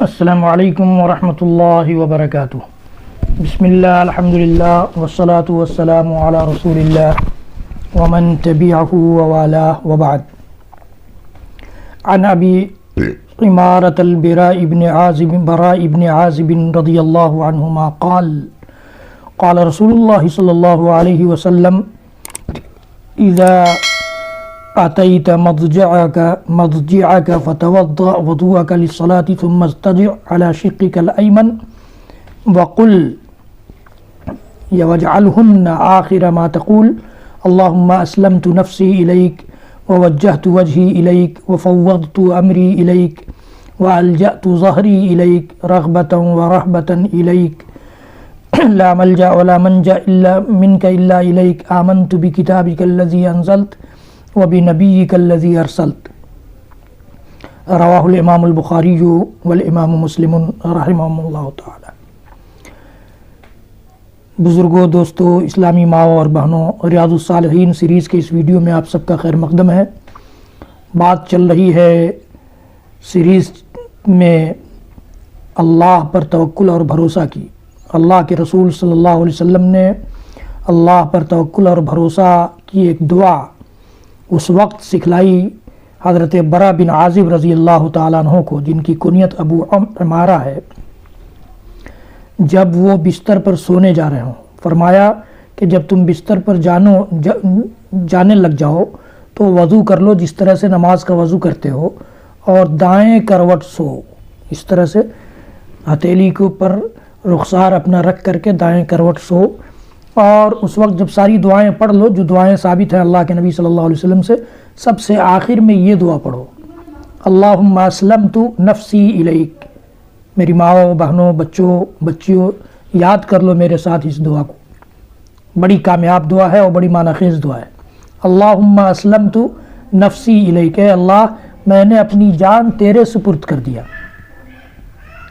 السلام علیکم ورحمۃ اللہ وبرکاتہ۔ بسم اللہ الحمدللہ والصلاة والسلام علی رسول اللہ ومن تبعہ ووالاه وبعد۔ عن ابی عمارة البراء بن عازب رضی اللہ عنہما قال قال رسول اللہ صلی اللہ علیہ وسلم اذا أتيت مضجعك فتوضأ وضوءك للصلاة ثم استجع على شقك الأيمن وقل واجعلهن آخر ما تقول اللهم أسلمت نفسي إليك ووجهت وجهي إليك وفوضت أمري إليك وألجأت ظهري إليك رغبة ورهبة إليك لا ملجأ ولا منجأ إلا منك إلا إليك آمنت بكتابك الذي أنزلت وبنبيك الذي ارسلت۔ رواہ الامام البخاری والامام مسلم رحمہم اللہ تعالی۔ بزرگوں، دوستوں، اسلامی ماؤں اور بہنوں، ریاض الصالحین سیریز کے اس ویڈیو میں آپ سب کا خیر مقدم ہے۔ بات چل رہی ہے سیریز میں اللہ پر توکل اور بھروسہ کی۔ اللہ کے رسول صلی اللہ علیہ وسلم نے اللہ پر توکل اور بھروسہ کی ایک دعا اس وقت سکھلائی حضرت برا بن عازب رضی اللہ تعالیٰ عنہ کو، جن کی کنیت ابو عمارہ ہے، جب وہ بستر پر سونے جا رہے ہوں۔ فرمایا کہ جب تم بستر پر جانے لگ جاؤ تو وضو کر لو جس طرح سے نماز کا وضو کرتے ہو، اور دائیں کروٹ سو، اس طرح سے ہتھیلی کے اوپر رخسار اپنا رکھ کر کے دائیں کروٹ سو، اور اس وقت جب ساری دعائیں پڑھ لو جو دعائیں ثابت ہیں اللہ کے نبی صلی اللہ علیہ وسلم سے، سب سے آخر میں یہ دعا پڑھو، اللہم اسلمت نفسی الیک۔ میری ماؤں، بہنوں، بچوں، بچیوں، یاد کر لو میرے ساتھ اس دعا کو، بڑی کامیاب دعا ہے اور بڑی معنی خیز دعا ہے۔ اللہم اسلمت نفسی الیک، اے اللہ میں نے اپنی جان تیرے سپرد کر دیا۔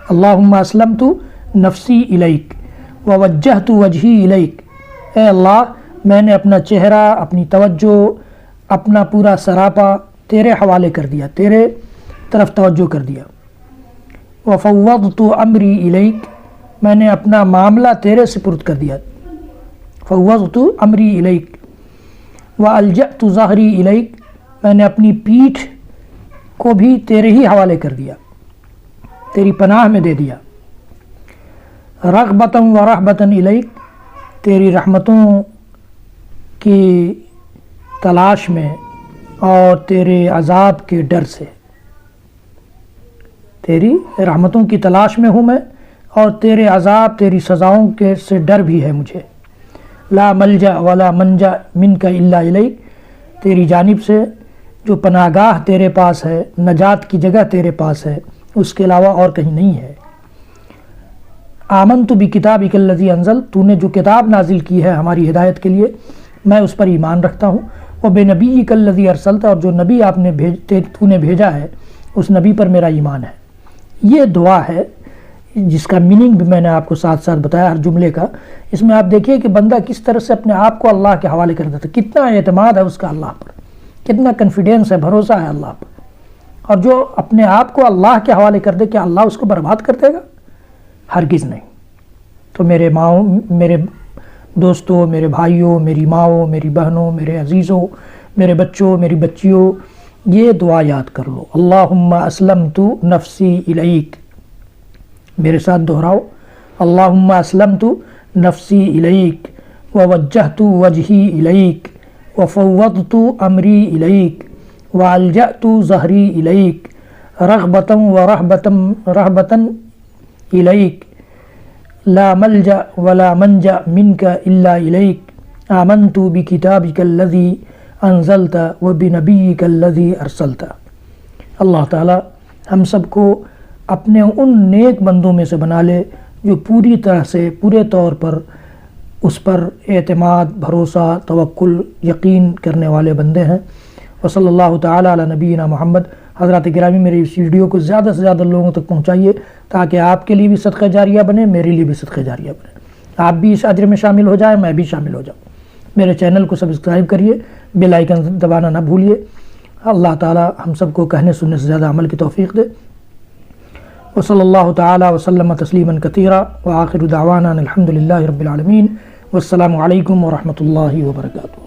اللہم اسلمت نفسی الیک ووجہت وجہی الیک، اے اللہ میں نے اپنا چہرہ، اپنی توجہ، اپنا پورا سراپا تیرے حوالے کر دیا، تیرے طرف توجہ کر دیا۔ وفوضت امری الیک، میں نے اپنا معاملہ تیرے سپرد کر دیا۔ فوضت امری الیک والجأت ظہری الیک، میں نے اپنی پیٹھ کو بھی تیرے ہی حوالے کر دیا، تیری پناہ میں دے دیا۔ رغبۃ ورہبۃ الیک، تیری رحمتوں کی تلاش میں اور تیرے عذاب کے ڈر سے، تیری رحمتوں کی تلاش میں ہوں میں، اور تیرے عذاب، تیری سزاؤں کے سے ڈر بھی ہے مجھے۔ لا ملجا ولا منجا منک الا الیک، تیری جانب سے جو پناہ گاہ تیرے پاس ہے، نجات کی جگہ تیرے پاس ہے، اس کے علاوہ اور کہیں نہیں ہے۔ آمنت بکتابک الذی انزلت، تو نے جو کتاب نازل کی ہے ہماری ہدایت کے لیے، میں اس پر ایمان رکھتا ہوں۔ وبنبیک الذی ارسلت، اور جو نبی تو نے بھیجا ہے اس نبی پر میرا ایمان ہے۔ یہ دعا ہے جس کا میننگ بھی میں نے آپ کو ساتھ ساتھ بتایا ہر جملے کا۔ اس میں آپ دیکھیے کہ بندہ کس طرح سے اپنے آپ کو اللہ کے حوالے کر دیتا ہے، کتنا اعتماد ہے اس کا اللہ پر، کتنا کنفیڈینس ہے، بھروسہ ہے اللہ پر۔ اور جو اپنے آپ کو اللہ کے حوالے کر دے، کیا اللہ اس کو برباد کر دے گا؟ ہرگز نہیں۔ تو میرے ماؤں، میرے دوستوں، میرے بھائیوں، میری ماؤں، میری بہنوں، میرے عزیزوں، میرے بچوں، میری بچیوں، یہ دعا یاد کر لو، اللہم اسلمت نفسی الیک۔ میرے ساتھ دہراؤ، اللہم اسلمت نفسی الیک ووجہت وجہی الیک وفوضت امری الیک والجأت ظہری الیک رغبۃ ورہبۃ الیک لا ملجا ولا منجا منک الا الیک آمنت بکتابک الذی انزلت وبنبیک الذی ارسلت۔ اللہ تعالی ہم سب کو اپنے ان نیک بندوں میں سے بنا لے جو پوری طرح سے، پورے طور پر اس پر اعتماد، بھروسہ، توکل، یقین کرنے والے بندے ہیں۔ وصلی اللہ تعالی علی نبینا محمد۔ حضرات گرامی، میری اس ویڈیو کو زیادہ سے زیادہ لوگوں تک پہنچائیے تاکہ آپ کے لیے بھی صدقہ جاریہ بنے، میرے لیے بھی صدقہ جاریہ بنے، آپ بھی اس اجر میں شامل ہو جائیں، میں بھی شامل ہو جاؤں۔ میرے چینل کو سبسکرائب کریے، بیل آئیکن دبانا نہ بھولیے۔ اللہ تعالی ہم سب کو کہنے سننے سے زیادہ عمل کی توفیق دے۔ وصلی اللہ تعالی وسلم تسلیما کثیرا وآخر دعوانا الحمد للہ رب العالمین والسلام علیکم ورحمۃ اللہ وبرکاتہ۔